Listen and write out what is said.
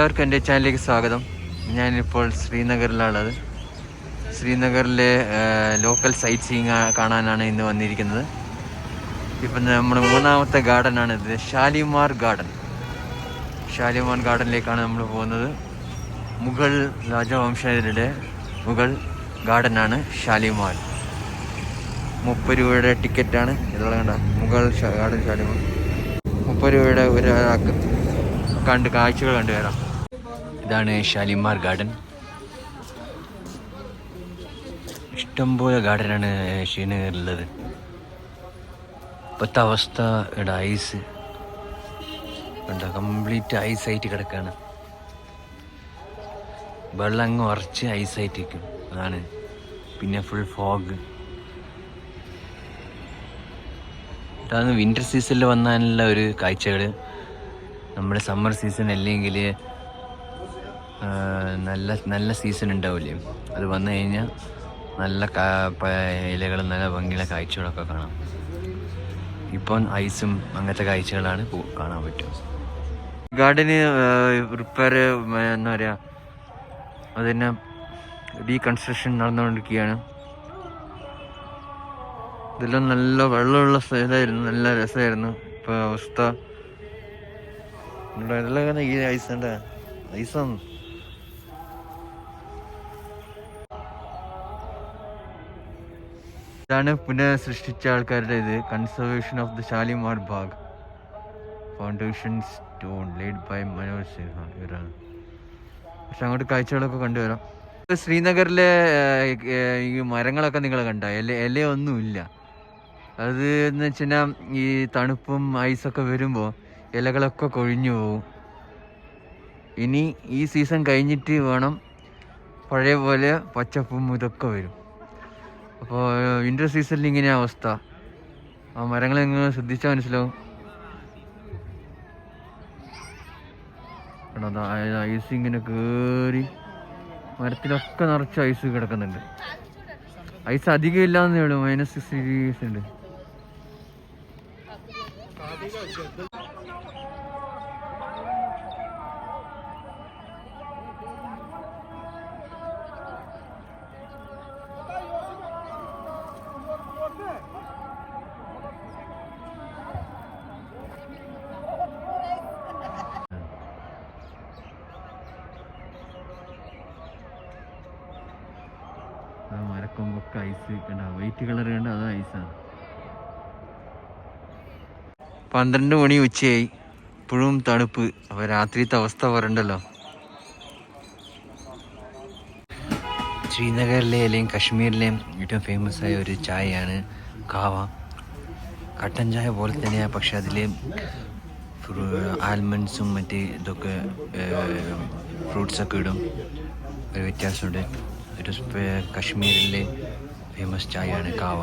എല്ലാവർക്കും എൻ്റെ ചാനലിലേക്ക് സ്വാഗതം. ഞാനിപ്പോൾ ശ്രീനഗറിലുള്ളത്. ശ്രീനഗറിലെ ലോക്കൽ സൈറ്റ് സീയിങ് കാണാനാണ് ഇന്ന് വന്നിരിക്കുന്നത്. ഇപ്പം നമ്മുടെ മൂന്നാമത്തെ ഗാർഡനാണ് ഇത്, ഷാലിമാർ ഗാർഡൻ. ഷാലിമാർ ഗാർഡനിലേക്കാണ് നമ്മൾ പോകുന്നത്. മുഗൾ രാജവംശജരുടെ മുഗൾ ഗാർഡനാണ് ഷാലിമാർ. 30 രൂപയുടെ ടിക്കറ്റാണ്. ഇതുള്ള കണ്ട മുഗൾ ഗാർഡൻ ഷാലിമാർ. 30 രൂപയുടെ ഒരാൾക്ക് കാഴ്ചകൾ കണ്ടുവരാം. ഇതാണ് ഷാലിമാർ ഗാർഡൻ. ഇഷ്ടംപോലെ ഗാർഡനാണ് ശ്രീനഗറിലുള്ളത്. ഇപ്പോഴത്തെ അവസ്ഥ ഇവിടെ ഐസ് കണ്ട, കംപ്ലീറ്റ് ഐസായിട്ട് കിടക്കുകയാണ്. വെള്ളം അങ്ങ് ഉറച്ച് ഐസായിട്ടിരിക്കും, അതാണ്. പിന്നെ ഫുൾ ഫോഗ്. ഇതാണ് വിൻ്റർ സീസണിൽ വന്നാലുള്ള ഒരു കാഴ്ചകൾ. നമ്മുടെ സമ്മർ സീസൺ അല്ലെങ്കിൽ നല്ല സീസൺ ഉണ്ടാവില്ലേ, അത് വന്നു കഴിഞ്ഞാൽ നല്ല ഇലകളും നല്ല ഭംഗിയുള്ള കാഴ്ചകളൊക്കെ കാണാം. ഇപ്പം ഐസും അങ്ങനത്തെ കാഴ്ചകളാണ് കാണാൻ പറ്റും. ഗാർഡന് റിപ്പയർ എന്താ പറയുക, അതിനെ റീകൺസ്ട്രക്ഷൻ നടന്നുകൊണ്ടിരിക്കുകയാണ്. ഇതെല്ലാം നല്ല വെള്ളമുള്ള സ്ഥലമായിരുന്നു, നല്ല രസമായിരുന്നു. ഇപ്പോൾ അവസ്ഥ ഇതെല്ലാം ഈ ഐസുണ്ട്, ഐസാണ്. ഇതാണ് പുനഃസൃഷ്ടിച്ച ആൾക്കാരുടെ ഇത്. Conservation of the Shalimar Bagh foundation stone laid by Manoj Sinha. ഇവരാണ്. പക്ഷെ അങ്ങോട്ട് കാഴ്ചകളൊക്കെ കണ്ടുവരാം. ശ്രീനഗറിലെ ഈ മരങ്ങളൊക്കെ നിങ്ങൾ കണ്ട, ഇലയൊന്നുമില്ല. അത് എന്ന് വെച്ചാൽ ഈ തണുപ്പും ഐസൊക്കെ വരുമ്പോൾ ഇലകളൊക്കെ കൊഴിഞ്ഞു പോകും. ഇനി ഈ സീസൺ കഴിഞ്ഞിട്ട് വേണം പഴയ പോലെ പച്ചപ്പും ഇതൊക്കെ വരും. അപ്പോൾ വിൻ്റർ സീസണിൽ ഇങ്ങനെയാണ് അവസ്ഥ. ആ മരങ്ങൾ നിങ്ങൾ ശ്രദ്ധിച്ചാൽ മനസ്സിലാവും. ഐസ് ഇങ്ങനെ കയറി മരത്തിലൊക്കെ നിറച്ച് ഐസ് കിടക്കുന്നുണ്ട്. ഐസ് അധികം ഇല്ലാന്നേ ഉള്ളൂ, -6 ഉണ്ട്. മരക്കൊമ്പൊക്കെ ഐസ് കണ്ട, വൈറ്റ് കളർ കണ്ട, അത് ഐസാണ്. 12 മണി ഉച്ചയായി, ഇപ്പോഴും തണുപ്പ്. അപ്പോൾ രാത്രിത്തെ അവസ്ഥ പറയണ്ടല്ലോ. ശ്രീനഗറിലെ അല്ലെങ്കിൽ കാശ്മീരിലെയും ഏറ്റവും ഫേമസ് ആയ ഒരു ചായയാണ് കാവ. കട്ടൻ ചായ പോലെ തന്നെയാണ്, പക്ഷെ അതിൽ ആൽമണ്ട്സും മറ്റ് ഇതൊക്കെ ഫ്രൂട്ട്സൊക്കെ ഇടും. ഒരു വ്യത്യാസമുണ്ട്. ഒരു കാശ്മീരിലെ ഫേമസ് ചായയാണ് കാവ.